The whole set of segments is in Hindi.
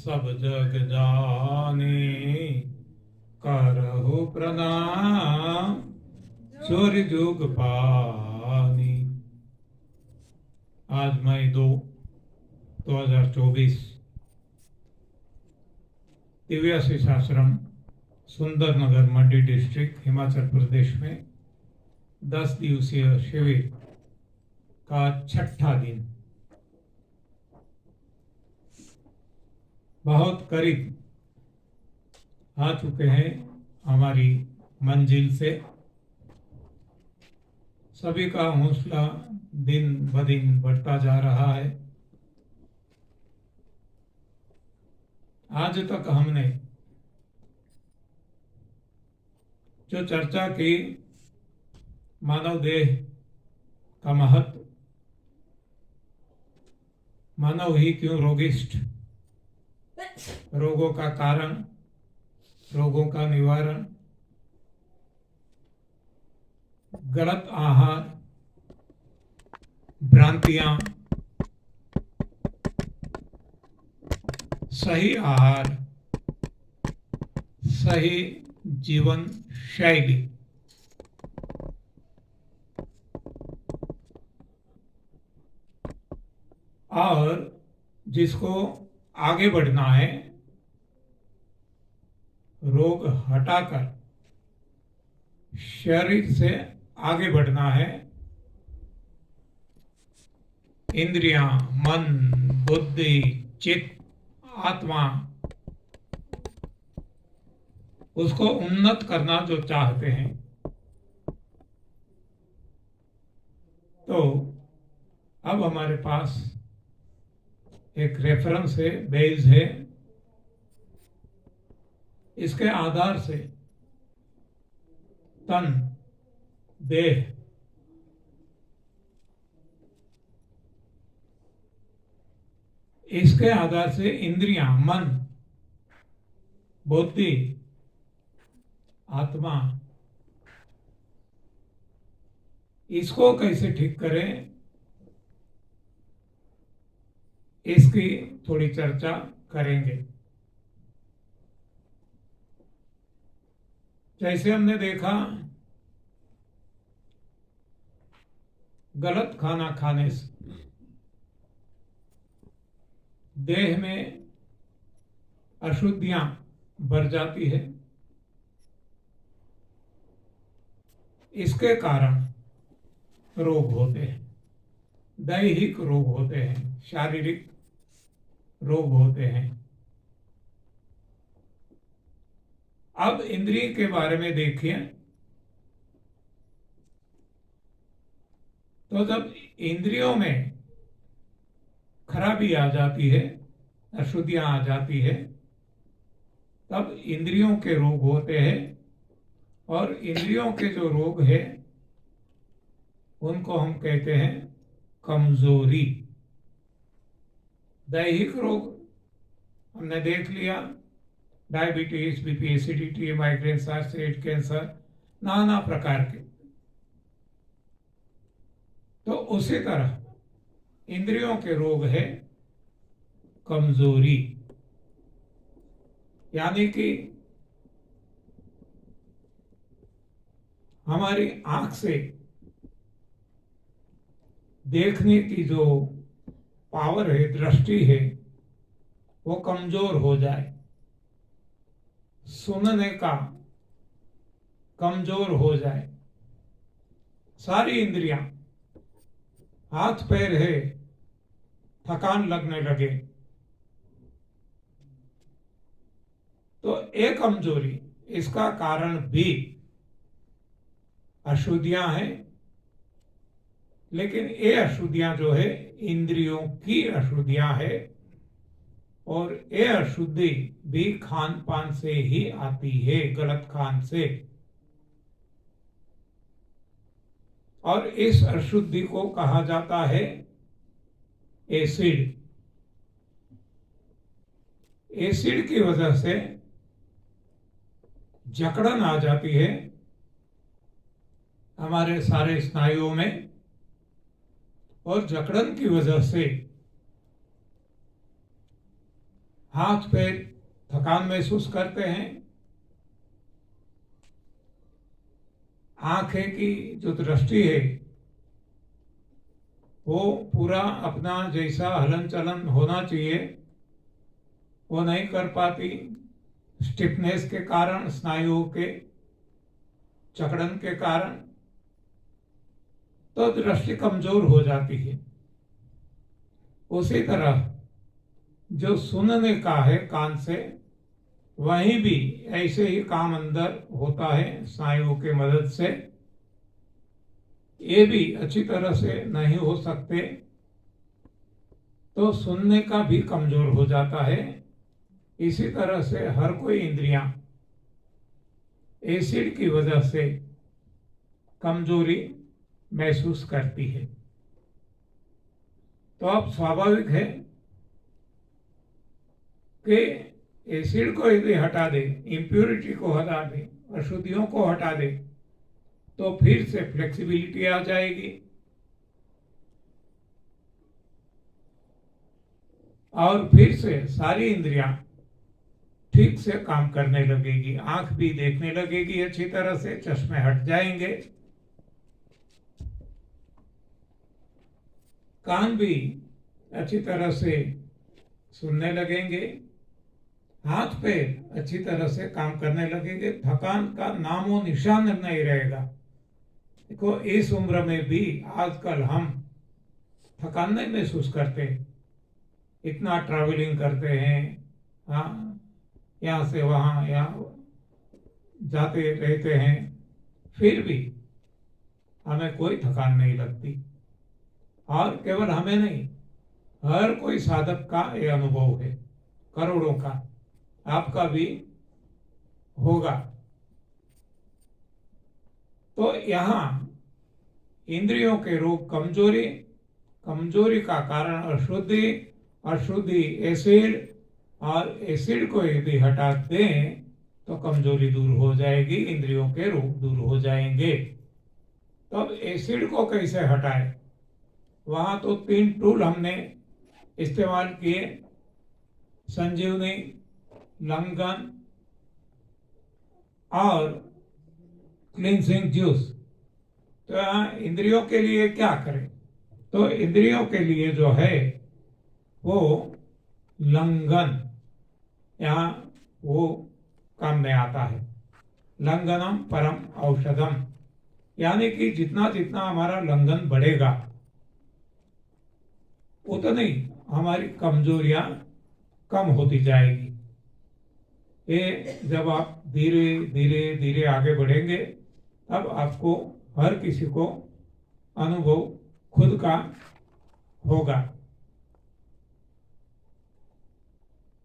सब जग जाने करहु प्रणाम, चोर जुग पानी। आज मई 2024 दिव्याशीष आश्रम सुंदरनगर मंडी डिस्ट्रिक्ट हिमाचल प्रदेश में 10 दिवसीय शिविर का छठा दिन बहुत करीब आ चुके हैं हमारी मंजिल से। सभी का हौसला दिन ब दिन बढ़ता जा रहा है। आज तक हमने जो चर्चा की मानव देह का महत्व, मानव ही क्यों रोगिष्ठ, रोगों का कारण, रोगों का निवारण, गलत आहार, भ्रांतियां, सही आहार, सही जीवन शैली, और जिसको आगे बढ़ना है, रोग हटाकर शरीर से आगे बढ़ना है, इंद्रियां, मन, बुद्धि, चित्त, आत्मा, उसको उन्नत करना जो चाहते हैं, तो अब हमारे पास एक रेफरेंस है, बेस है। इसके आधार से तन, देह, इसके आधार से इंद्रियां, मन, बुद्धि, आत्मा, इसको कैसे ठीक करें, इसकी थोड़ी चर्चा करेंगे। जैसे हमने देखा, गलत खाना खाने से देह में अशुद्धियां बढ़ जाती है। इसके कारण रोग होते हैं, दैहिक रोग होते हैं, शारीरिक रोग होते हैं। अब इंद्रिय के बारे में देखिए, तो जब इंद्रियों में खराबी आ जाती है, अशुद्धियां आ जाती है, तब इंद्रियों के रोग होते हैं। और इंद्रियों के जो रोग है उनको हम कहते हैं कमजोरी। दैहिक रोग हमने देख लिया, डायबिटीज, बीपी, एसिडिटी, माइग्रेन, सांस, कैंसर, नाना प्रकार के। तो उसी तरह इंद्रियों के रोग है कमजोरी, यानी कि हमारी आंख से देखने की जो पावर है, दृष्टि है, वो कमजोर हो जाए, सुनने का कमजोर हो जाए, सारी इंद्रियां, हाथ पैर है, थकान लगने लगे, तो एक कमजोरी, इसका कारण भी अशुद्धियां हैं। लेकिन ये अशुद्धियां जो है इंद्रियों की अशुद्धियां है, और ये अशुद्धि भी खान पान से ही आती है, गलत खान से। और इस अशुद्धि को कहा जाता है एसिड। एसिड की वजह से जकड़न आ जाती है हमारे सारे स्नायुओं में, और जकड़न की वजह से हाथ पैर थकान महसूस करते हैं, आंखें की जो दृष्टि है वो पूरा अपना जैसा हलन चलन होना चाहिए वो नहीं कर पाती, स्टिफनेस के कारण, स्नायुओं के जकड़न के कारण, तो दृष्टि कमजोर हो जाती है। उसी तरह जो सुनने का है कान से, वहीं भी ऐसे ही काम अंदर होता है स्नायुओं के मदद से, ये भी अच्छी तरह से नहीं हो सकते, तो सुनने का भी कमजोर हो जाता है। इसी तरह से हर कोई इंद्रियां एसिड की वजह से कमजोरी महसूस करती है। तो अब स्वाभाविक है कि एसिड को यदि हटा दे, इम्प्योरिटी को हटा दे, अशुद्धियों को हटा दे, तो फिर से फ्लेक्सिबिलिटी आ जाएगी और फिर से सारी इंद्रियां ठीक से काम करने लगेगी। आंख भी देखने लगेगी अच्छी तरह से, चश्मे हट जाएंगे, कान भी अच्छी तरह से सुनने लगेंगे, हाथ पैर अच्छी तरह से काम करने लगेंगे, थकान का नामो निशान नहीं रहेगा। देखो इस उम्र में भी आजकल हम थकान नहीं महसूस करते, इतना ट्रैवलिंग करते हैं, हाँ, यहाँ से वहाँ यहाँ जाते रहते हैं, फिर भी हमें कोई थकान नहीं लगती। और केवल हमें नहीं, हर कोई साधक का ये अनुभव है, करोड़ों का, आपका भी होगा। तो यहाँ इंद्रियों के रोग कमजोरी, कमजोरी का कारण अशुद्धि, अशुद्धि एसिड, और एसिड को यदि हटा दें तो कमजोरी दूर हो जाएगी, इंद्रियों के रोग दूर हो जाएंगे। तो अब एसिड को कैसे हटाएं? वहां तो 3 टूल हमने इस्तेमाल किए, संजीवनी, लंघन और क्लींजिंग जूस। तो यहाँ इंद्रियों के लिए क्या करें? तो इंद्रियों के लिए जो है वो लंघन, यहाँ वो काम में आता है। लंघनम परम औषधम, यानी कि जितना जितना हमारा लंघन बढ़ेगा उतनी हमारी कमजोरियां कम होती जाएगी। ये जब आप धीरे धीरे धीरे आगे बढ़ेंगे तब आपको हर किसी को अनुभव खुद का होगा।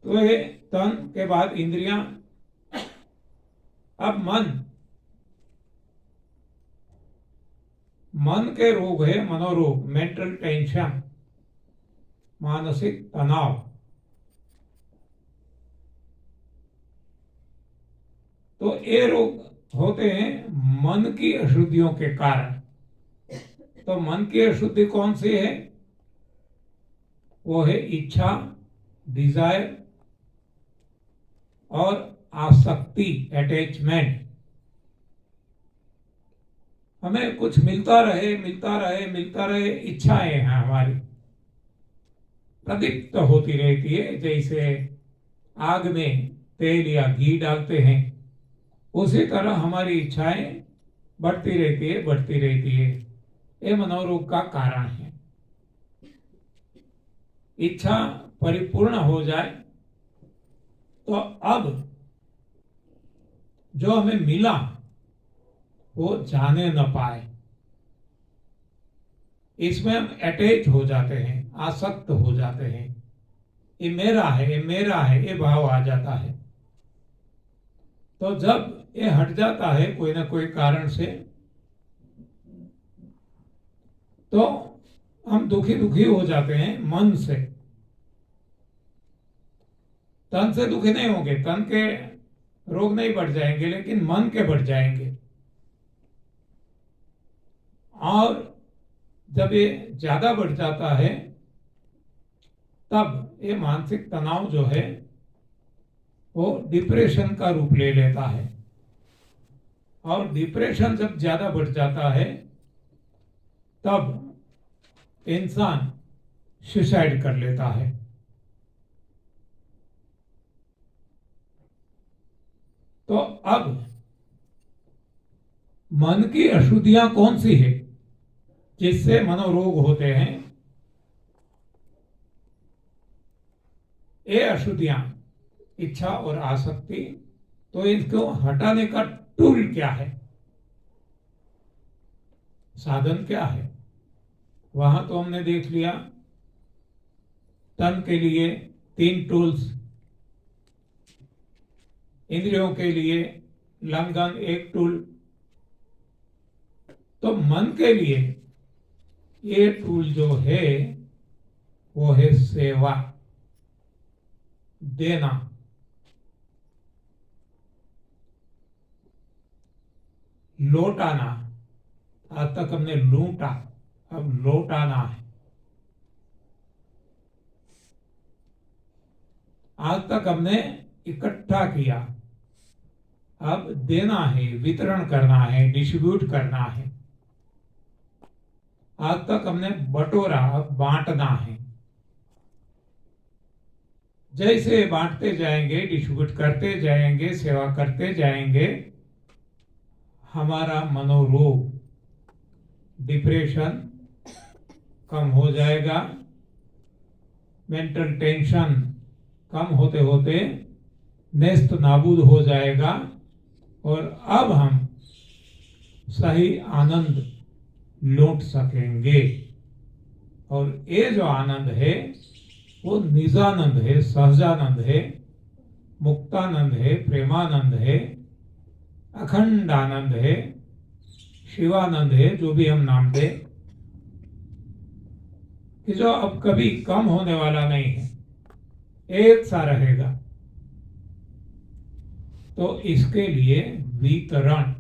तो ये तन के बाद इंद्रियां। अब मन के रोग है मनोरोग, मेंटल टेंशन, मानसिक तनाव। तो ये रोग होते हैं मन की अशुद्धियों के कारण। तो मन की अशुद्धि कौन सी है? वो है इच्छा, डिजायर और आसक्ति, अटैचमेंट। हमें कुछ मिलता रहे मिलता रहे मिलता रहे, इच्छाएं हैं हमारी, प्रदीप्त होती रहती है। जैसे आग में तेल या घी डालते हैं, उसी तरह हमारी इच्छाएं बढ़ती रहती है बढ़ती रहती है। ये मनोरोग का कारण है। इच्छा परिपूर्ण हो जाए तो अब जो हमें मिला वो जाने न पाए, इसमें हम अटैच हो जाते हैं, आसक्त हो जाते हैं। ये मेरा है, ये मेरा है, ये भाव आ जाता है। तो जब ये हट जाता है कोई ना कोई कारण से, तो हम दुखी दुखी हो जाते हैं मन से। तन से दुखी नहीं होंगे, तन के रोग नहीं बढ़ जाएंगे, लेकिन मन के बढ़ जाएंगे। और जब ये ज्यादा बढ़ जाता है तब ये मानसिक तनाव जो है वो डिप्रेशन का रूप ले लेता है। और डिप्रेशन जब ज्यादा बढ़ जाता है तब इंसान सुसाइड कर लेता है। तो अब मन की अशुद्धियां कौन सी है जिससे मनोरोग होते हैं? ये अशुद्धियां इच्छा और आसक्ति, तो इसको हटाने का टूल क्या है, साधन क्या है? वहां तो हमने देख लिया तन के लिए 3 टूल्स, इंद्रियों के लिए लंघन 1 टूल, तो मन के लिए ये टूल जो है वो है सेवा, देना। लौटाना, आज तक हमने लूटा, अब लौटाना है। आज तक हमने इकट्ठा किया, अब देना है, वितरण करना है, डिस्ट्रीब्यूट करना है। आज तक हमने बटोरा, अब बांटना है। जैसे बांटते जाएंगे, डिस्ट्रीब्यूट करते जाएंगे, सेवा करते जाएंगे, हमारा मनोरोग, डिप्रेशन कम हो जाएगा। मेंटल टेंशन कम होते होते नेस्त नाबूद हो जाएगा और अब हम सही आनंद लौट सकेंगे। और ये जो आनंद है वो निजानंद है, सहजानंद है, मुक्तानंद है, प्रेमानंद है, अखंड आनंद है, शिवानंद है, जो भी हम नाम दें, कि जो अब कभी कम होने वाला नहीं है, एक सा रहेगा। तो इसके लिए वितरण,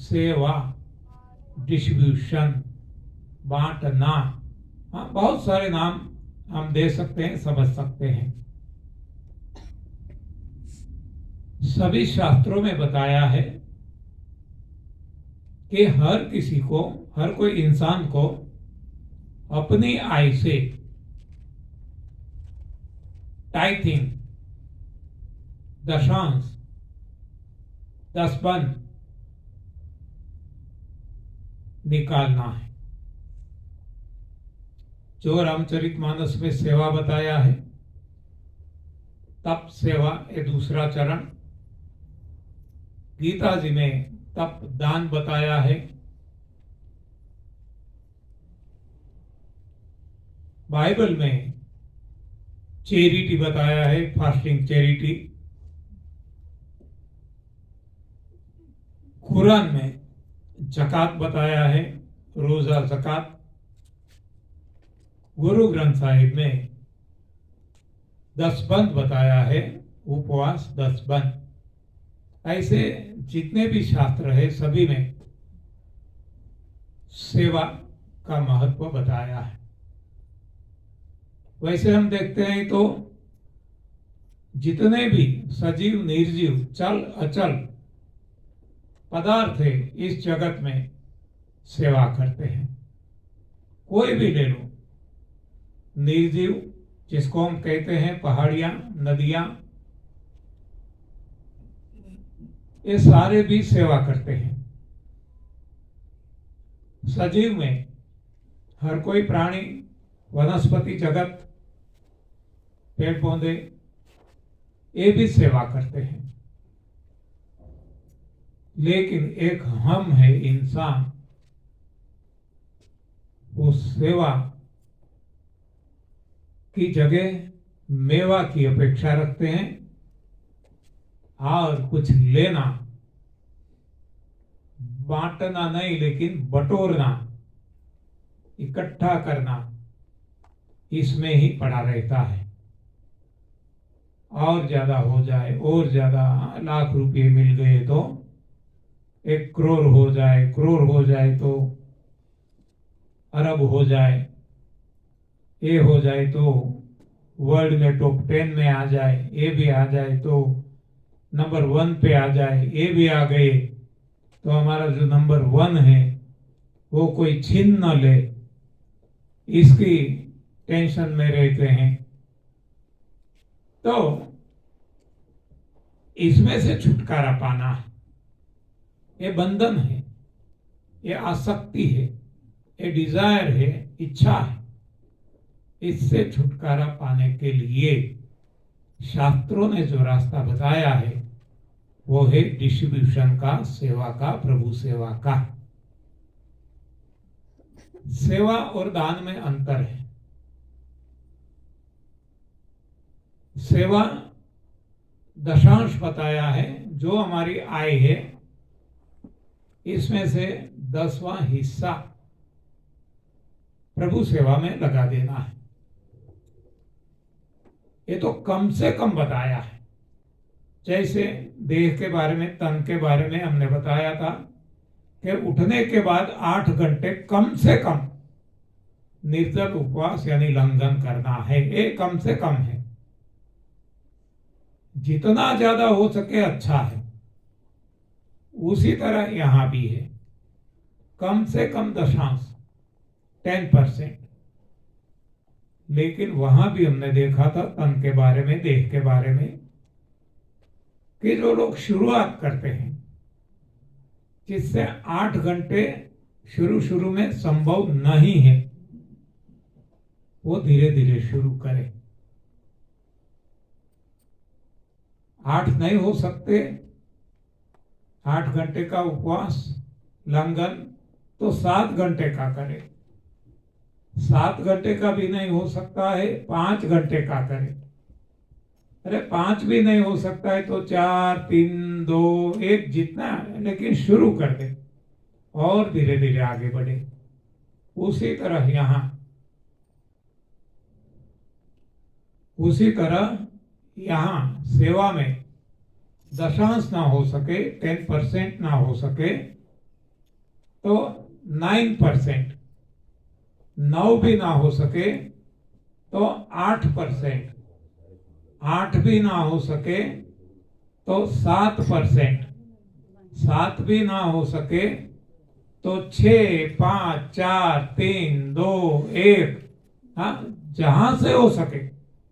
सेवा, डिस्ट्रीब्यूशन, बांटना, हाँ, बहुत सारे नाम हम दे सकते हैं, समझ सकते हैं। सभी शास्त्रों में बताया है कि हर किसी को, हर कोई इंसान को अपनी आय से टाइथिंग, दशांश, दसबंध निकालना है। जो रामचरितमानस में सेवा बताया है, तप सेवा, ये दूसरा चरण। गीता जी में तप दान बताया है। बाइबल में चैरिटी बताया है, फास्टिंग चैरिटी। कुरान में ज़कात बताया है, रोजा ज़कात। गुरु ग्रंथ साहिब में 10 बंद बताया है, उपवास 10 बंद। ऐसे जितने भी शास्त्र है सभी में सेवा का महत्व बताया है। वैसे हम देखते हैं तो जितने भी सजीव, निर्जीव, चल अचल पदार्थ है इस जगत में सेवा करते हैं। कोई भी ले लो, निर्जीव जिसको हम कहते हैं पहाड़ियां, नदियां, ये सारे भी सेवा करते हैं। सजीव में हर कोई प्राणी, वनस्पति जगत, पेड़ पौधे, ये भी सेवा करते हैं। लेकिन एक हम है इंसान, वो सेवा की जगह मेवा की अपेक्षा रखते हैं और कुछ लेना, बांटना नहीं लेकिन बटोरना, इकट्ठा करना, इसमें ही पड़ा रहता है। और ज्यादा हो जाए, और ज्यादा, लाख रुपए मिल गए तो 1 करोड़ हो जाए, करोड़ हो जाए तो अरब हो जाए, ये हो जाए तो वर्ल्ड में टॉप 10 में आ जाए, ये भी आ जाए तो नंबर 1 पे आ जाए, ये भी आ गए तो हमारा जो नंबर 1 है वो कोई छीन न ले, इसकी टेंशन में रहते हैं। तो इसमें से छुटकारा पाना है, ये बंधन है, ये आसक्ति है, ये डिजायर है, इच्छा है। इससे छुटकारा पाने के लिए शास्त्रों ने जो रास्ता बताया है वो है डिस्ट्रीब्यूशन का, सेवा का, प्रभु सेवा का। सेवा और दान में अंतर है। सेवा दशांश बताया है, जो हमारी आय है इसमें से 10वां हिस्सा प्रभु सेवा में लगा देना है। ये तो कम से कम बताया है। जैसे देह के बारे में, तन के बारे में हमने बताया था कि उठने के बाद 8 घंटे कम से कम निर्जल उपवास यानी लंघन करना है। ये कम से कम है, जितना ज्यादा हो सके अच्छा है। उसी तरह यहां भी है, कम से कम दशांश 10%। लेकिन वहां भी हमने देखा था तन के बारे में, देह के बारे में, कि जो लोग शुरुआत करते हैं जिससे 8 घंटे शुरू में संभव नहीं है, वो धीरे धीरे शुरू करें। 8 नहीं हो सकते, 8 घंटे का उपवास लंघन, तो 7 घंटे का करें। 7 घंटे का भी नहीं हो सकता है, 5 घंटे का करें। अरे 5 भी नहीं हो सकता है तो 4, 3, 2, 1 जितना है, लेकिन शुरू कर दे और धीरे धीरे आगे बढ़े। उसी तरह यहां सेवा में दशांश ना हो सके, 10% ना हो सके तो 9%, 9 भी ना हो सके तो 8%, 8 भी ना हो सके तो 7%, 7 भी ना हो सके तो 6, 5, 4, 3, 2, 1, हाँ, जहां से हो सके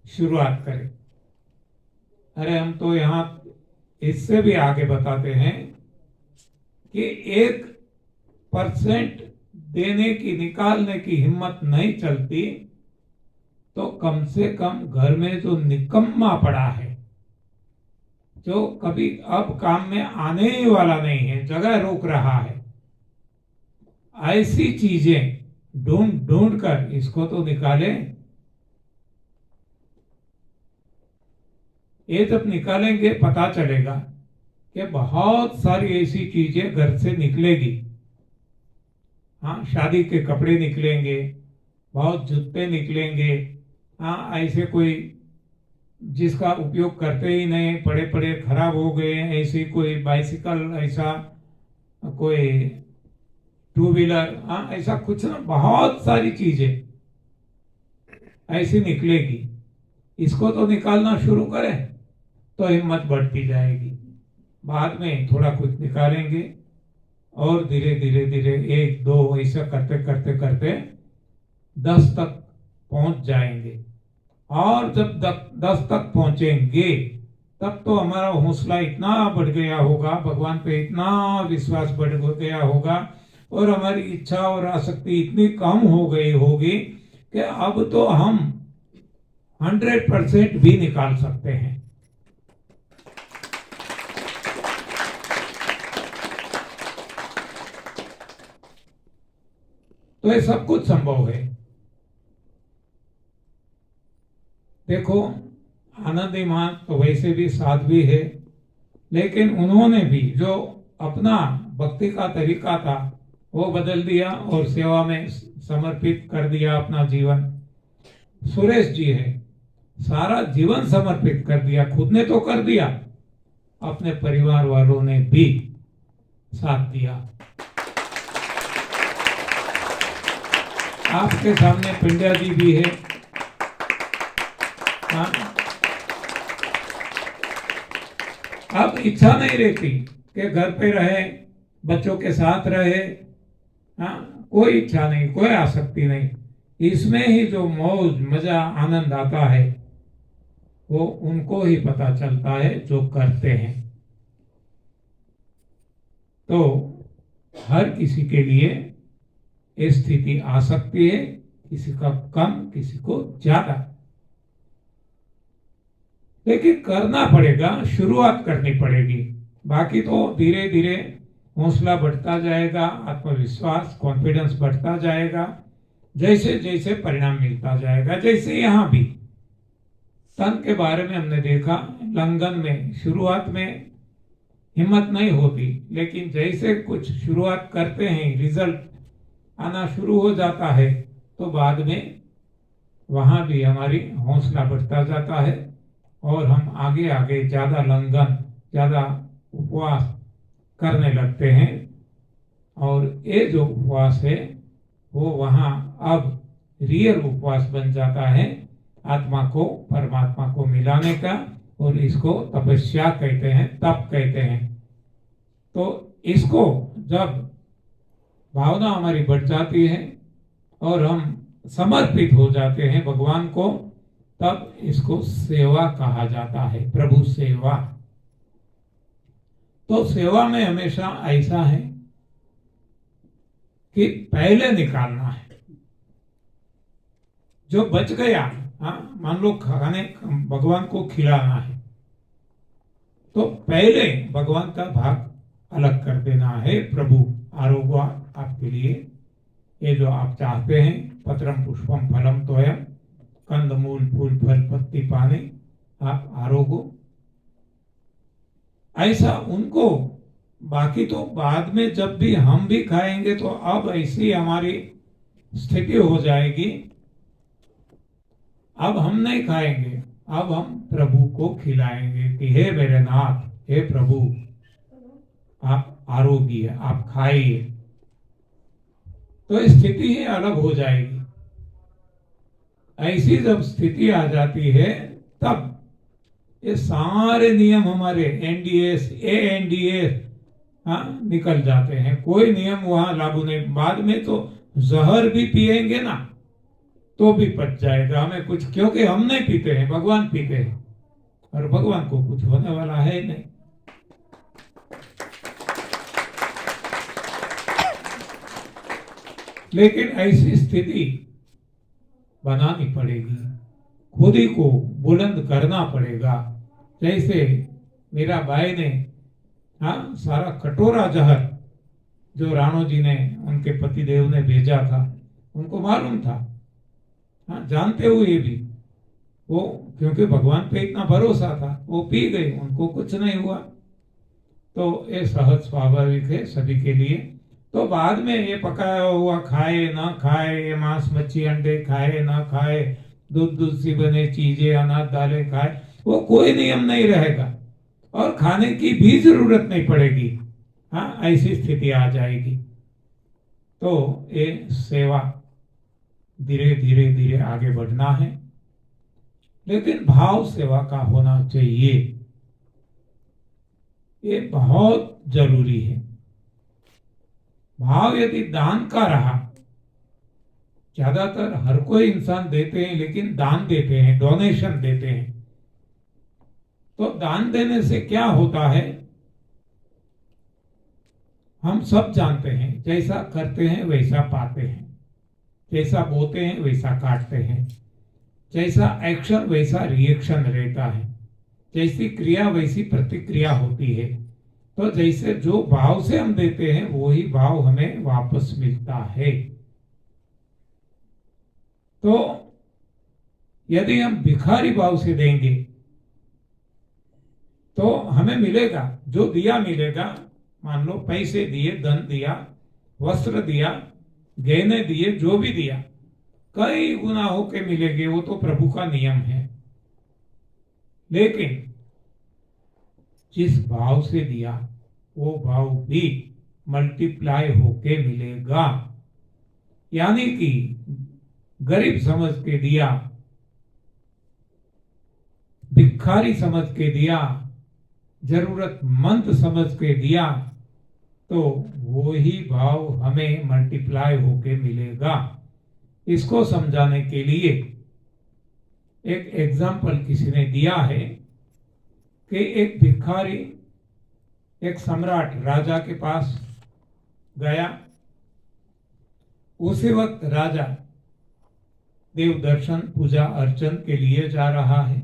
शुरुआत करें। अरे हम तो यहां इससे भी आगे बताते हैं कि 1% देने की, निकालने की हिम्मत नहीं चलती तो कम से कम घर में जो निकम्मा पड़ा है, जो कभी अब काम में आने ही वाला नहीं है, जगह रोक रहा है, ऐसी चीजें ढूंढ ढूंढ कर इसको तो निकालें। ये जब निकालेंगे पता चलेगा कि बहुत सारी ऐसी चीजें घर से निकलेगी। हाँ, शादी के कपड़े निकलेंगे, बहुत जूते निकलेंगे। हाँ, ऐसे कोई जिसका उपयोग करते ही नहीं, पड़े पड़े खराब हो गए, ऐसी कोई बाइसिकल, ऐसा कोई 2 व्हीलर, हाँ, ऐसा कुछ ना, बहुत सारी चीजें ऐसी निकलेगी। इसको तो निकालना शुरू करें तो हिम्मत बढ़ती जाएगी। बाद में थोड़ा कुछ निकालेंगे और धीरे धीरे धीरे 1, 2 ऐसा करते करते करते 10 तक पहुंच जाएंगे। और जब 10 तक पहुंचेंगे तब तो हमारा हौसला इतना बढ़ गया होगा, भगवान पे इतना विश्वास बढ़ गया होगा और हमारी इच्छा और आसक्ति इतनी कम हो गई होगी कि अब तो हम 100% भी निकाल सकते हैं। तो ये सब कुछ संभव है। देखो, आनंदी मान तो वैसे भी साध्वी है, लेकिन उन्होंने भी जो अपना भक्ति का तरीका था वो बदल दिया और सेवा में समर्पित कर दिया अपना जीवन। सुरेश जी है, सारा जीवन समर्पित कर दिया। खुद ने तो कर दिया, अपने परिवार वालों ने भी साथ दिया। आपके सामने पिंड्या जी भी है, हाँ, अब इच्छा नहीं रहती कि घर पे रहे, बच्चों के साथ रहे। हाँ, कोई इच्छा नहीं, कोई आसक्ति नहीं। इसमें ही जो मौज मजा आनंद आता है वो उनको ही पता चलता है जो करते हैं। तो हर किसी के लिए ये स्थिति आ सकती है, किसी का कम, किसी को ज्यादा, लेकिन करना पड़ेगा, शुरुआत करनी पड़ेगी। बाकी तो धीरे धीरे हौसला बढ़ता जाएगा, आत्मविश्वास, कॉन्फिडेंस बढ़ता जाएगा, जैसे जैसे परिणाम मिलता जाएगा। जैसे यहाँ भी तन के बारे में हमने देखा, लंघन में शुरुआत में हिम्मत नहीं होती, लेकिन जैसे कुछ शुरुआत करते हैं, रिजल्ट आना शुरू हो जाता है, तो बाद में वहां भी हमारी हौसला बढ़ता जाता है और हम आगे आगे ज्यादा लंघन, ज्यादा उपवास करने लगते हैं। और ये जो उपवास है वो वहां अब रियल उपवास बन जाता है, आत्मा को परमात्मा को मिलाने का, और इसको तपस्या कहते हैं, तप कहते हैं। तो इसको जब भावना हमारी बढ़ जाती है और हम समर्पित हो जाते हैं भगवान को, तब इसको सेवा कहा जाता है, प्रभु सेवा। तो सेवा में हमेशा ऐसा है कि पहले निकालना है जो बच गया। हाँ, मान लो खाने भगवान को खिलाना है, तो पहले भगवान का भाग अलग कर देना है। प्रभु आरोग्य आपके लिए, ये जो आप चाहते हैं, पत्रम पुष्पम फलम तोयम, कंद मूल फूल फल पत्ती पानी, आप आरोग्य, ऐसा उनको। बाकी तो बाद में जब भी हम भी खाएंगे तो अब ऐसी हमारी स्थिति हो जाएगी, अब हम नहीं खाएंगे, अब हम प्रभु को खिलाएंगे कि हे मेरे नाथ, हे प्रभु, आप आरोग्य, आप खाइए। तो स्थिति ही अलग हो जाएगी। ऐसी जब स्थिति आ जाती है, तब ये सारे नियम हमारे एनडीएस, एएनडीएस निकल जाते हैं। कोई नियम वहां लागू नहीं। बाद में तो जहर भी पिएंगे ना तो भी पच जाएगा हमें कुछ, क्योंकि हम नहीं पीते हैं, भगवान पीते हैं, और भगवान को कुछ होने वाला है नहीं। लेकिन ऐसी स्थिति बनानी पड़ेगी, खुद ही को बुलंद करना पड़ेगा। जैसे मेरा भाई ने सारा कटोरा जहर जो राणो जी ने, उनके पतिदेव ने भेजा था, उनको मालूम था, जानते हुए भी वो, क्योंकि भगवान पे इतना भरोसा था, वो पी गए, उनको कुछ नहीं हुआ। तो ये सहज स्वाभाविक है सभी के लिए। तो बाद में ये पकाया हुआ खाए ना खाए, ये मांस मच्छी अंडे खाए ना खाए, दूध से बने चीजें, अनाज दालें खाए, वो कोई नियम नहीं रहेगा और खाने की भी जरूरत नहीं पड़ेगी। हाँ, ऐसी स्थिति आ जाएगी। तो ये सेवा धीरे धीरे धीरे आगे बढ़ना है, लेकिन भाव सेवा का होना चाहिए, ये बहुत जरूरी है। भाव यदि दान का रहा, ज्यादातर हर कोई इंसान देते हैं, लेकिन दान देते हैं, डोनेशन देते हैं। तो दान देने से क्या होता है, हम सब जानते हैं, जैसा करते हैं वैसा पाते हैं, जैसा बोते हैं वैसा काटते हैं, जैसा एक्शन वैसा रिएक्शन रहता है, जैसी क्रिया वैसी प्रतिक्रिया होती है। तो जैसे जो भाव से हम देते हैं वही भाव हमें वापस मिलता है। तो यदि हम भिखारी भाव से देंगे तो हमें मिलेगा, जो दिया मिलेगा। मान लो पैसे दिए, धन दिया, वस्त्र दिया, गहने दिए, जो भी दिया, कई गुना होके मिलेंगे, वो तो प्रभु का नियम है। लेकिन जिस भाव से दिया वो भाव भी मल्टीप्लाई होके मिलेगा। यानी कि गरीब समझ के दिया भिखारी समझ के दिया, जरूरतमंद समझ के दिया, तो वो ही भाव हमें मल्टीप्लाई होके मिलेगा। इसको समझाने के लिए एक एग्जाम्पल किसी ने दिया है कि एक भिखारी एक सम्राट राजा के पास गया। उसी वक्त राजा देव दर्शन पूजा अर्चन के लिए जा रहा है।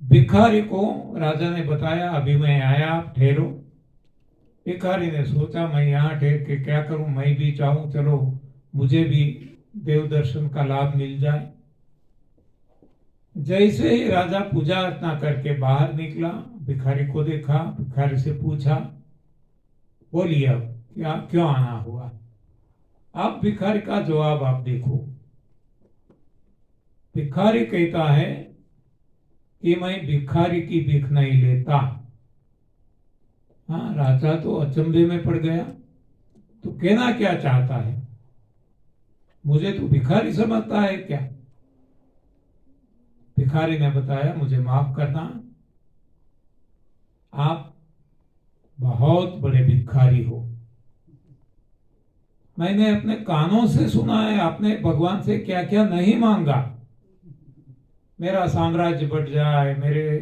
भिखारी को राजा ने बताया, अभी मैं आया, आप ठहरो। भिखारी ने सोचा, मैं यहाँ ठहर के क्या करूं, मैं भी चाहूं, चलो मुझे भी देव दर्शन का लाभ मिल जाए। जैसे ही राजा पूजा अर्चना करके बाहर निकला, भिखारी को देखा, भिखारी से पूछा, बोलिए अब क्या क्यों आना हुआ। अब भिखारी का जवाब आप देखो। भिखारी कहता है कि मैं भिखारी की भीख नहीं लेता। हाँ, राजा तो अचंभे में पड़ गया, तो कहना क्या चाहता है, मुझे तो भिखारी समझता है क्या। भिखारी ने बताया, मुझे माफ करना, आप बहुत बड़े भिखारी हो। मैंने अपने कानों से सुना है आपने भगवान से क्या क्या नहीं मांगा। मेरा साम्राज्य बढ़ जाए, मेरे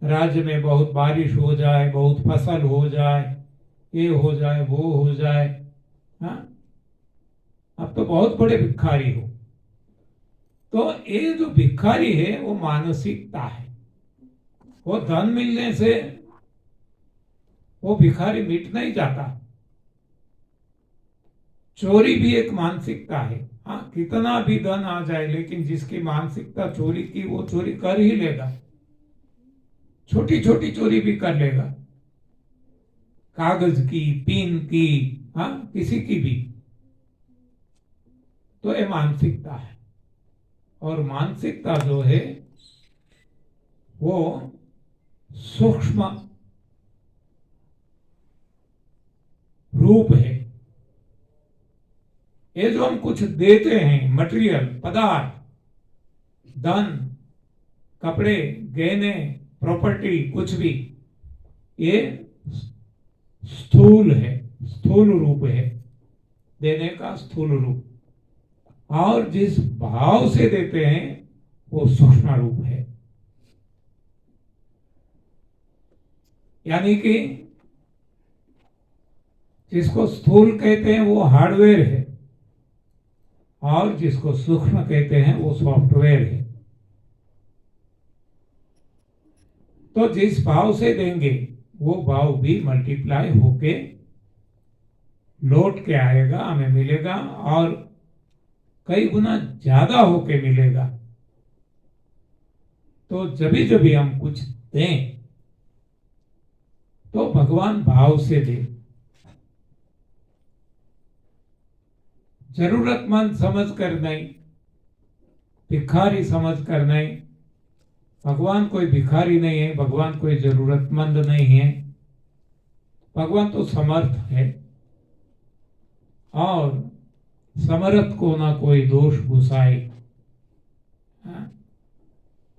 राज्य में बहुत बारिश हो जाए, बहुत फसल हो जाए, ये हो जाए, वो हो जाए। हाँ, आप तो बहुत बड़े भिखारी हो। तो ये जो भिखारी है वो मानसिकता है। वो धन मिलने से वो भिखारी मिट नहीं जाता। चोरी भी एक मानसिकता है। हाँ, कितना भी धन आ जाए, लेकिन जिसकी मानसिकता चोरी की, वो चोरी कर ही लेगा। छोटी छोटी चोरी भी कर लेगा, कागज की, पेन की, हाँ, किसी की भी। तो ये मानसिकता है। और मानसिकता जो है वो सूक्ष्म रूप है। ये जो हम कुछ देते हैं, मटेरियल पदार्थ, धन, कपड़े, गहने, प्रॉपर्टी, कुछ भी, ये स्थूल है, स्थूल रूप है, देने का स्थूल रूप। और जिस भाव से देते हैं वो सूक्ष्म रूप है। यानी कि जिसको स्थूल कहते हैं वो हार्डवेयर है, और जिसको सूक्ष्म कहते हैं वो सॉफ्टवेयर है। तो जिस भाव से देंगे वो भाव भी मल्टीप्लाई होके लौट के आएगा, हमें मिलेगा, और कई गुना ज्यादा होके मिलेगा। तो जब भी हम कुछ दें तो भगवान भाव से दे। जरूरतमंद समझ कर नहीं, भिखारी समझ कर नहीं। भगवान कोई भिखारी नहीं है, भगवान कोई जरूरतमंद नहीं है। भगवान तो समर्थ है, और समर्थ को ना कोई दोष घुसाए।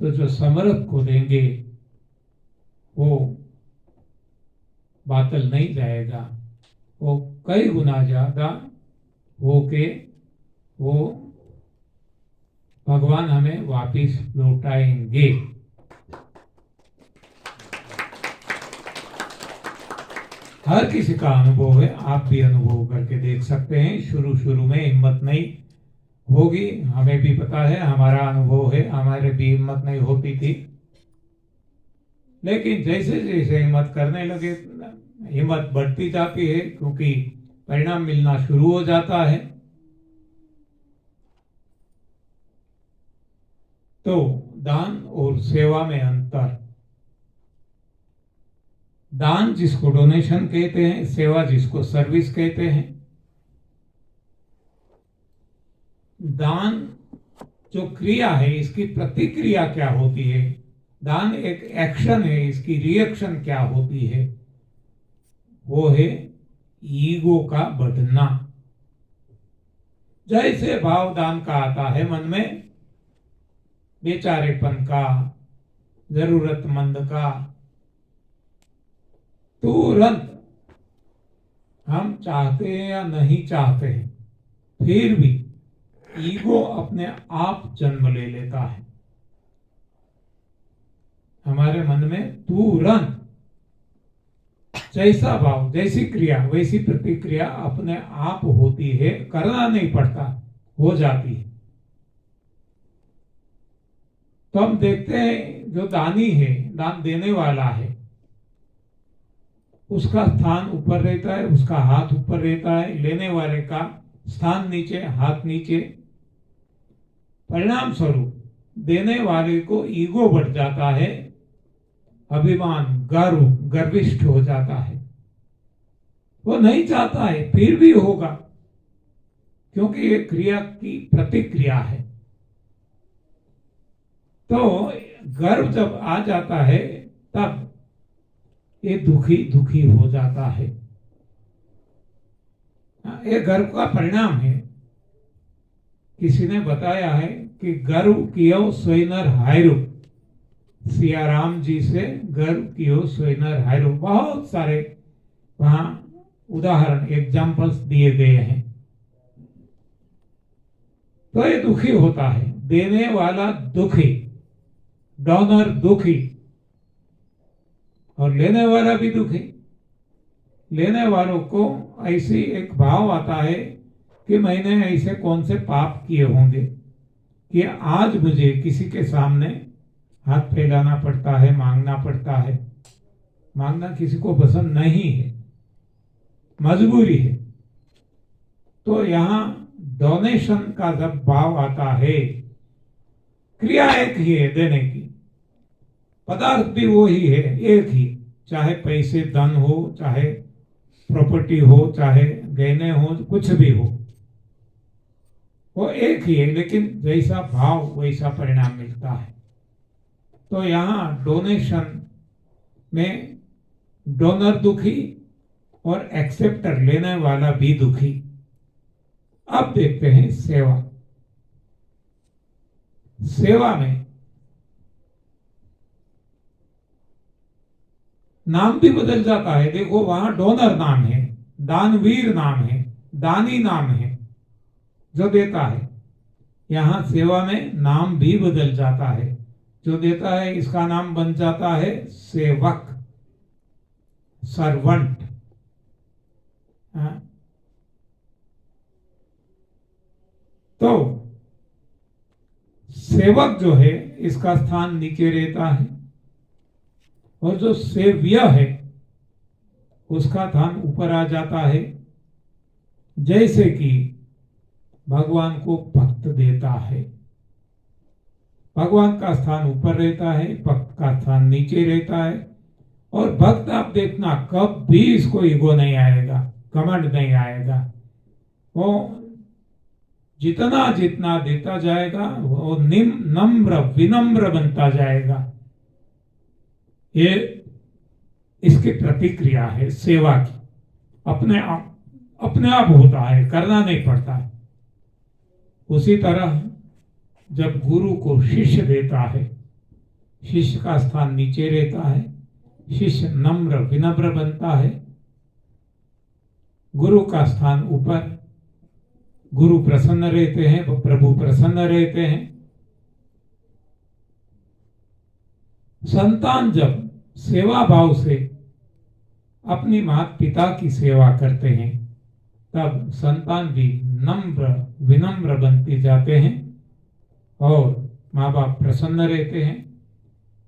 तो जो समर्थ को देंगे वो बातल नहीं जाएगा, वो कई गुना ज्यादा होके वो भगवान हमें वापिस लौटाएंगे। हर किसी का अनुभव है, आप भी अनुभव करके देख सकते हैं। शुरू शुरू में हिम्मत नहीं होगी, हमें भी पता है, हमारा अनुभव है, हमारे भी हिम्मत नहीं होती थी। लेकिन जैसे जैसे हिम्मत करने लगे, हिम्मत बढ़ती जाती है, क्योंकि परिणाम मिलना शुरू हो जाता है। तो दान और सेवा में अंतर। दान जिसको डोनेशन कहते हैं, सेवा जिसको सर्विस कहते हैं। दान जो क्रिया है, इसकी प्रतिक्रिया क्या होती है। दान एक एक्शन है, इसकी रिएक्शन क्या होती है, वो है ईगो का बढ़ना। जैसे भावदान का आता है मन में, बेचारेपन का, जरूरतमंद का, तुरंत हम चाहते हैं या नहीं चाहते हैं, फिर भी ईगो अपने आप जन्म ले लेता है हमारे मन में। तुरंत जैसा भाव, जैसी क्रिया वैसी प्रतिक्रिया अपने आप होती है, करना नहीं पड़ता, हो जाती है। तो हम देखते हैं जो दानी है, दान देने वाला है, उसका स्थान ऊपर रहता है, उसका हाथ ऊपर रहता है, लेने वाले का स्थान नीचे, हाथ नीचे। परिणाम स्वरूप देने वाले को ईगो बढ़ जाता है, अभिमान, गर्व, गर्विष्ठ हो जाता है। वो नहीं चाहता है, फिर भी होगा, क्योंकि ये क्रिया की प्रतिक्रिया है। तो गर्व जब आ जाता है तब ये दुखी दुखी हो जाता है। ये गर्व का परिणाम है। किसी ने बताया है कि गर्व कियो सोइनर हायरो, सियाराम जी से गर्व कियो सोइनर हायरो। बहुत सारे वहां उदाहरण, एग्जाम्पल्स दिए गए हैं। तो ये दुखी होता है, देने वाला दुखी, डोनर दुखी, और लेने वाला भी दुखी। लेने वालों को ऐसी एक भाव आता है कि मैंने ऐसे कौन से पाप किए होंगे कि आज मुझे किसी के सामने हाथ फैलाना पड़ता है, मांगना पड़ता है। मांगना किसी को पसंद नहीं है, मजबूरी है। तो यहाँ डोनेशन का जब भाव आता है, क्रिया एक ही है देने की, पदार्थ भी वो ही है, एक ही, चाहे पैसे धन हो, चाहे प्रॉपर्टी हो, चाहे गहने हो, कुछ भी हो, वो एक ही है, लेकिन जैसा भाव वैसा परिणाम मिलता है। तो यहाँ डोनेशन में डोनर दुखी और एक्सेप्टर, लेने वाला भी दुखी। अब देखते हैं सेवा। सेवा में नाम भी बदल जाता है। देखो वहां डोनर नाम है, दानवीर नाम है, दानी नाम है जो देता है। यहां सेवा में नाम भी बदल जाता है। जो देता है इसका नाम बन जाता है सेवक, सर्वंट। तो सेवक जो है इसका स्थान नीचे रहता है, और जो सेव्य है उसका स्थान ऊपर आ जाता है। जैसे कि भगवान को भक्त देता है, भगवान का स्थान ऊपर रहता है, भक्त का स्थान नीचे रहता है। और भक्त आप देखना कभी इसको ईगो नहीं आएगा, घमंड नहीं आएगा। वो जितना जितना देता जाएगा वो नम्र विनम्र बनता जाएगा। ये इसकी प्रतिक्रिया है सेवा की, अपने आप होता है, करना नहीं पड़ता है। उसी तरह जब गुरु को शिष्य देता है, शिष्य का स्थान नीचे रहता है, शिष्य नम्र विनम्र बनता है, गुरु का स्थान ऊपर। गुरु प्रसन्न रहते हैं, प्रभु प्रसन्न रहते हैं। संतान जब सेवा भाव से अपनी माता पिता की सेवा करते हैं, तब संतान भी नम्र विनम्र बनते जाते हैं और माँ बाप प्रसन्न रहते हैं।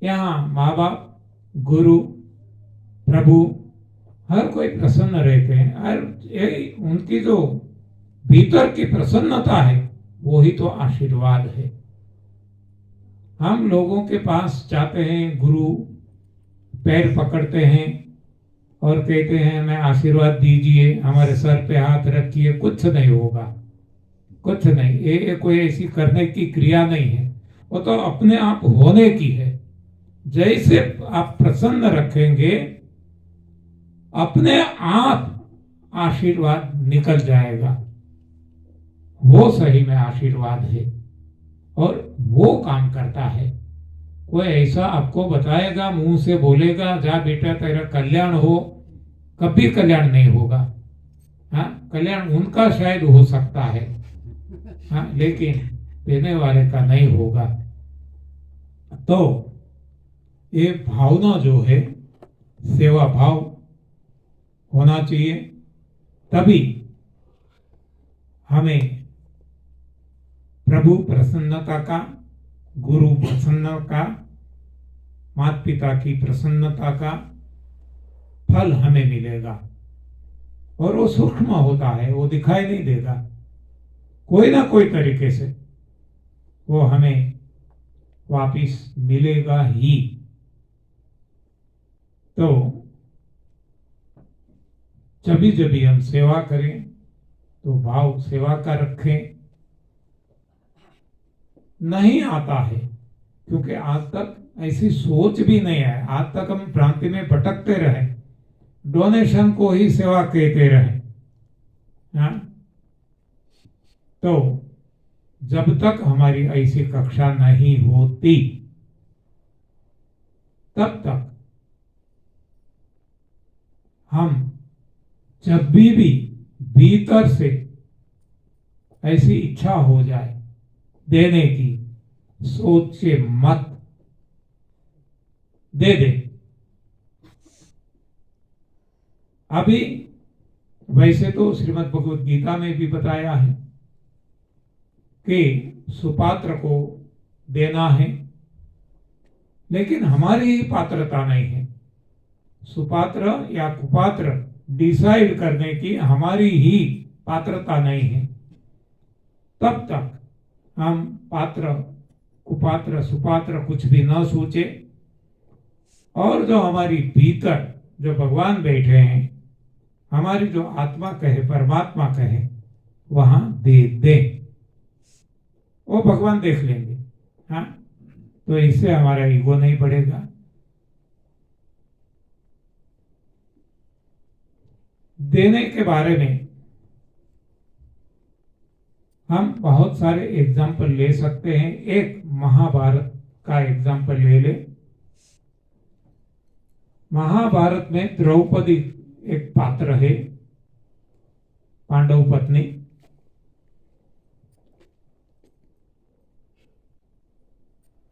यहाँ माँ बाप, गुरु, प्रभु, हर कोई प्रसन्न रहते हैं। और उनकी जो भीतर की प्रसन्नता है वो ही तो आशीर्वाद है। हम लोगों के पास जाते हैं, गुरु पैर पकड़ते हैं और कहते हैं हमें आशीर्वाद दीजिए, हमारे सर पे हाथ रखिए। कुछ नहीं होगा, कुछ नहीं। ये कोई ऐसी करने की क्रिया नहीं है, वो तो अपने आप होने की है। जैसे आप प्रसन्न रखेंगे अपने आप आशीर्वाद निकल जाएगा। वो सही में आशीर्वाद है और वो काम करता है। कोई ऐसा आपको बताएगा, मुंह से बोलेगा जा बेटा तेरा कल्याण हो, कभी कल्याण नहीं होगा। हाँ, कल्याण उनका शायद हो सकता है, हाँ, लेकिन देने वाले का नहीं होगा। तो ये भावना जो है, सेवा भाव होना चाहिए, तभी हमें प्रभु प्रसन्नता का, गुरु प्रसन्न का, माता पिता की प्रसन्नता का फल हमें मिलेगा। और वो सूक्ष्म होता है, वो दिखाई नहीं देगा, कोई ना कोई तरीके से वो हमें वापिस मिलेगा ही। तो जब भी हम सेवा करें तो भाव सेवा का रखें। नहीं आता है क्योंकि आज तक ऐसी सोच भी नहीं है, आज तक हम भ्रांति में भटकते रहे, डोनेशन को ही सेवा कहते रहे। हाँ? तो जब तक हमारी ऐसी कक्षा नहीं होती तब तक हम जब भी भीतर से ऐसी इच्छा हो जाए देने की, सोचे मत, दे दे। अभी वैसे तो श्रीमद् भगवद गीता में भी बताया है कि सुपात्र को देना है, लेकिन हमारी ही पात्रता नहीं है। सुपात्र या कुपात्र डिसाइड करने की हमारी ही पात्रता नहीं है। तब तक हम पात्र, कुपात्र, सुपात्र कुछ भी न सोचे, और जो हमारी भीतर जो भगवान बैठे हैं, हमारी जो आत्मा कहे, परमात्मा कहे, वहां दे दे, वो भगवान देख लेंगे। हाँ, तो इससे हमारा ईगो नहीं बढ़ेगा। देने के बारे में हम बहुत सारे एग्जाम्पल ले सकते हैं। एक महाभारत का एग्जाम्पल ले ले। महाभारत में द्रौपदी एक पात्र है, पांडव पत्नी।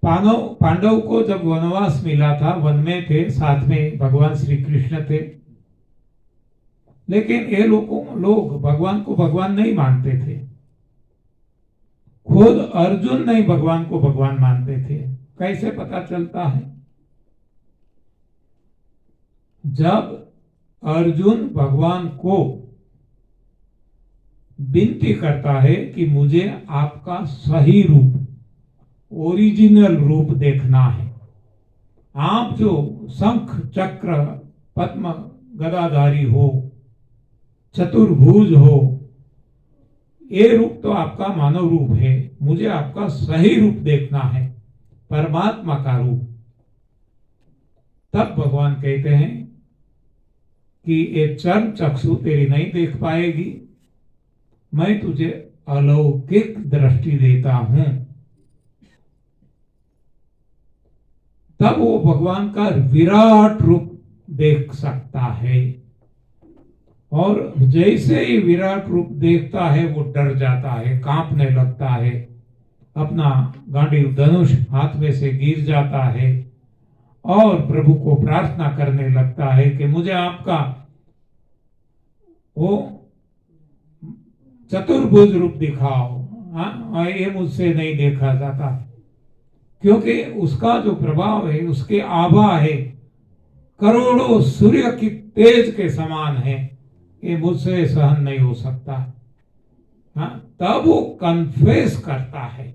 पांडव को जब वनवास मिला था, वन में थे, साथ में भगवान श्री कृष्ण थे, लेकिन ये लोग भगवान को भगवान नहीं मानते थे। खुद अर्जुन नहीं भगवान को भगवान मानते थे। कैसे पता चलता है? जब अर्जुन भगवान को विनती करता है कि मुझे आपका सही रूप, ओरिजिनल रूप देखना है, आप जो शंख चक्र पद्म गदाधारी हो, चतुर्भुज हो, ये रूप तो आपका मानव रूप है, मुझे आपका सही रूप देखना है, परमात्मा का रूप। तब भगवान कहते हैं कि ये चर्म चक्षु तेरी नहीं देख पाएगी, मैं तुझे अलौकिक दृष्टि देता हूं। तब वो भगवान का विराट रूप देख सकता है, और जैसे ही विराट रूप देखता है वो डर जाता है, कांपने लगता है, अपना गांडीव धनुष हाथ में से गिर जाता है और प्रभु को प्रार्थना करने लगता है कि मुझे आपका वो चतुर्भुज रूप दिखाओ। हाँ, ये मुझसे नहीं देखा जाता, क्योंकि उसका जो प्रभाव है, उसके आभा है, करोड़ों सूर्य की तेज के समान है, ये मुझसे सहन नहीं हो सकता। हाँ, तब वो कन्फेस करता है।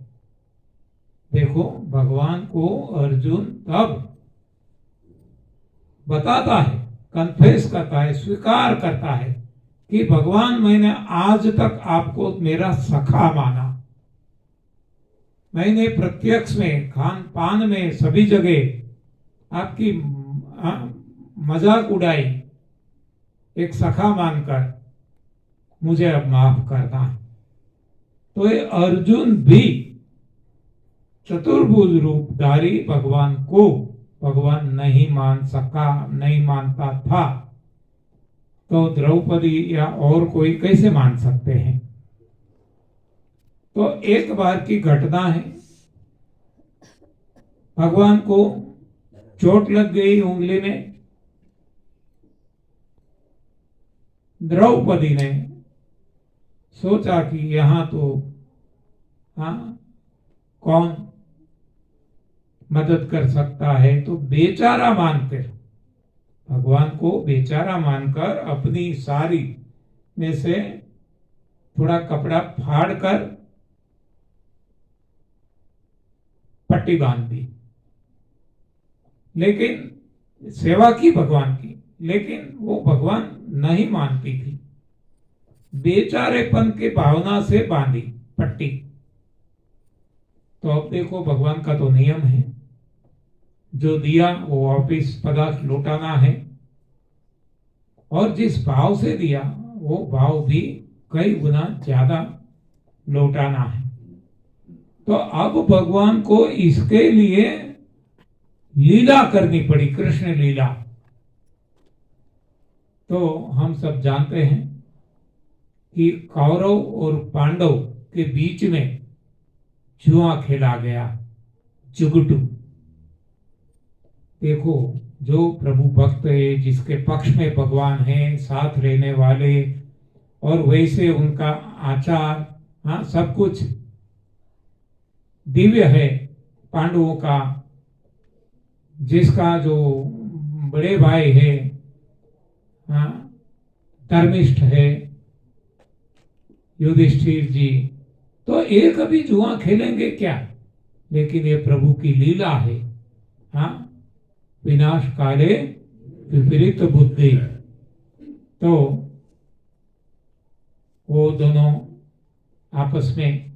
देखो, भगवान को अर्जुन तब बताता है, कन्फेस करता है, स्वीकार करता है कि भगवान, मैंने आज तक आपको मेरा सखा माना, मैंने प्रत्यक्ष में, खान पान में, सभी जगह आपकी मजाक उड़ाई, एक सखा मानकर मुझे अब माफ करना। तो ये अर्जुन भी चतुर्भुज रूपधारी भगवान को भगवान नहीं मान सका, नहीं मानता था, तो द्रौपदी या और कोई कैसे मान सकते हैं। तो एक बार की घटना है, भगवान को चोट लग गई उंगली में। द्रौपदी ने सोचा कि यहां तो कौन मदद कर सकता है, तो बेचारा मानकर, भगवान को बेचारा मानकर अपनी साड़ी में से थोड़ा कपड़ा फाड़कर पट्टी बांध दी। लेकिन सेवा की भगवान की, लेकिन वो भगवान नहीं मानती थी, बेचारेपन की भावना से बांधी पट्टी। तो अब देखो भगवान का तो नियम है, जो दिया वो वापिस पदार्थ लौटाना है, और जिस भाव से दिया वो भाव भी कई गुना ज्यादा लौटाना है। तो अब भगवान को इसके लिए लीला करनी पड़ी, कृष्ण लीला। तो हम सब जानते हैं कि कौरव और पांडव के बीच में जुआ खेला गया, जुगटू। देखो, जो प्रभु भक्त है, जिसके पक्ष में भगवान है, साथ रहने वाले, और वैसे उनका आचार, सब कुछ दिव्य है पांडवों का, जिसका जो बड़े भाई है धर्मिष्ठ है युधिष्ठिर जी, तो ये कभी जुआ खेलेंगे क्या। लेकिन ये प्रभु की लीला है। विनाश काले विपरीत बुद्धि। तो वो दोनों आपस में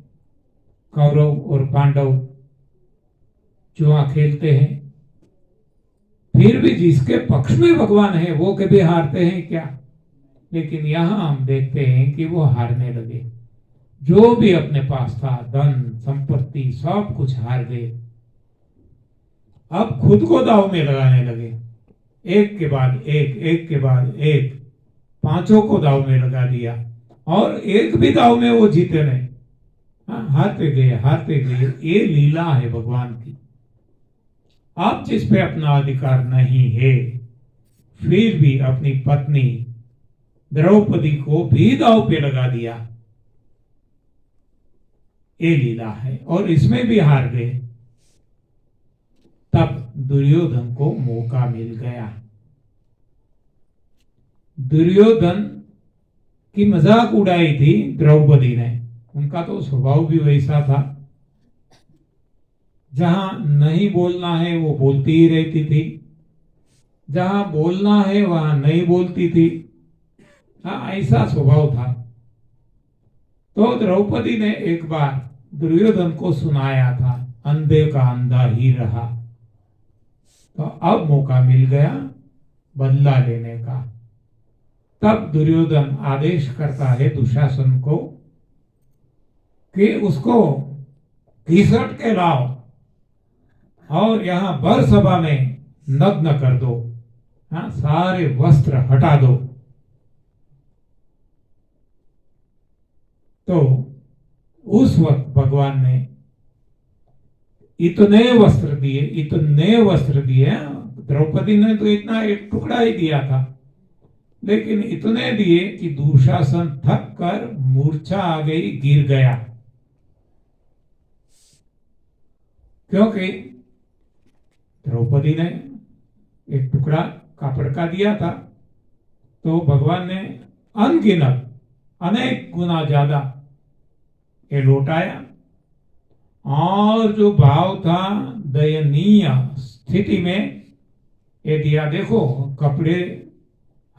कौरव और पांडव जुआ खेलते हैं। फिर भी जिसके पक्ष में भगवान है वो कभी हारते हैं क्या। लेकिन यहां हम देखते हैं कि वो हारने लगे। जो भी अपने पास था, धन संपत्ति सब कुछ हार गए। अब खुद को दाव में लगाने लगे, एक के बाद एक, एक के बाद एक, पांचों को दाव में लगा दिया, और एक भी दाव में वो जीते नहीं। हारते गए, हारते गए। ये लीला है भगवान की। आप जिस पे अपना अधिकार नहीं है, फिर भी अपनी पत्नी द्रौपदी को भी दाव पे लगा दिया, ये लीला है। और इसमें भी हार गए। तब दुर्योधन को मौका मिल गया। दुर्योधन की मजाक उड़ाई थी द्रौपदी ने। उनका तो स्वभाव भी वैसा था, जहां नहीं बोलना है वो बोलती ही रहती थी, जहां बोलना है वहां नहीं बोलती थी। ऐसा स्वभाव था। तो द्रौपदी ने एक बार दुर्योधन को सुनाया था, अंधे का अंधा ही रहा। तो अब मौका मिल गया बदला लेने का। तब दुर्योधन आदेश करता है दुशासन को कि उसको घसीट के लाओ और यहां बर सभा में नग्न कर दो, सारे वस्त्र हटा दो। तो उस वक्त भगवान ने इतने वस्त्र दिए, इतने वस्त्र दिए। द्रौपदी ने तो इतना एक टुकड़ा ही दिया था, लेकिन इतने दिए कि दुशासन थक कर मूर्छा आ गई, गिर गया। क्योंकि द्रौपदी ने एक टुकड़ा कापड़ का दिया था, तो भगवान ने अनगिनत, अनेक गुना ज्यादा ये लौटाया। और जो भाव था दयनीय स्थिति में ये दिया। देखो, कपड़े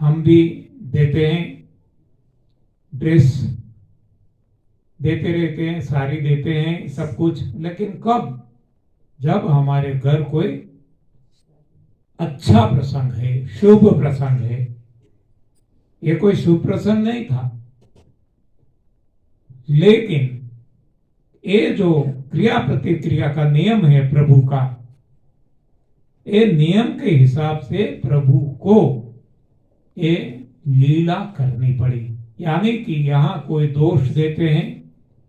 हम भी देते हैं, ड्रेस देते रहते हैं, साड़ी देते हैं, सब कुछ, लेकिन कब, जब हमारे घर कोई अच्छा प्रसंग है, शुभ प्रसंग है। ये कोई शुभ प्रसंग नहीं था, लेकिन ये जो क्रिया प्रतिक्रिया का नियम है प्रभु का, ये नियम के हिसाब से प्रभु को ये लीला करनी पड़ी। यानी कि यहाँ कोई दोष देते हैं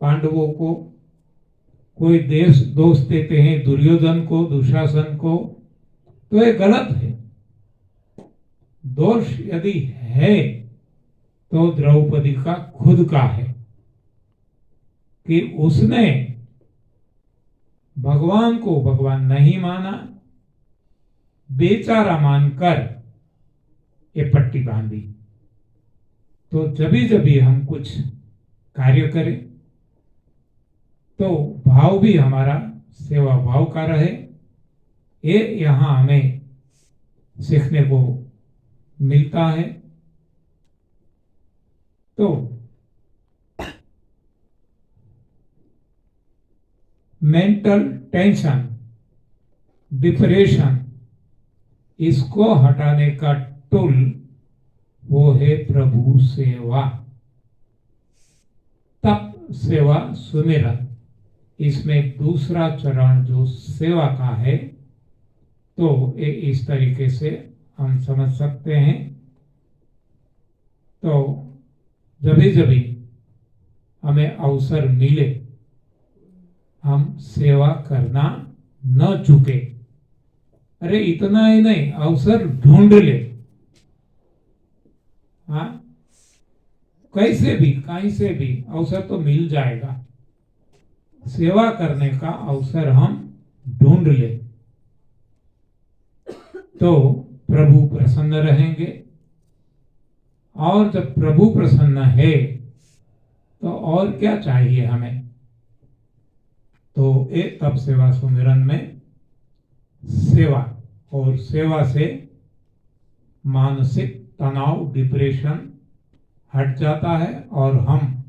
पांडवों को, कोई दोष देते हैं दुर्योधन को, दुशासन को, तो ये गलत है। दोष यदि है तो द्रौपदी का खुद का है कि उसने भगवान को भगवान नहीं माना, बेचारा मानकर ये पट्टी बांधी। तो जब हम कुछ कार्य करें तो भाव भी हमारा सेवा भाव का रहे, ये यहाँ हमें सीखने को मिलता है। तो मेंटल टेंशन, डिप्रेशन, इसको हटाने का टूल वो है प्रभु सेवा, तप सेवा सुमिरन। इसमें दूसरा चरण जो सेवा का है, तो ये इस तरीके से हम समझ सकते हैं। तो जब हमें अवसर मिले हम सेवा करना न चूके। अरे इतना ही नहीं, अवसर ढूंढ ले। हाँ, कैसे भी कहीं से भी अवसर तो मिल जाएगा। सेवा करने का अवसर हम ढूंढ ले तो प्रभु प्रसन्न रहेंगे। और जब प्रभु प्रसन्न है तो और क्या चाहिए हमें। तो एक तप सेवा सुमिरन में सेवा, और सेवा से मानसिक तनाव, डिप्रेशन हट जाता है और हम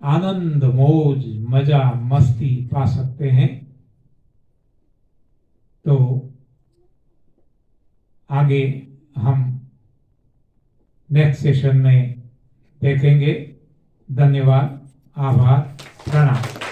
आनंद, मौज, मजा, मस्ती पा सकते हैं। तो आगे हम नेक्स्ट सेशन में देखेंगे। धन्यवाद, आभार, प्रणाम।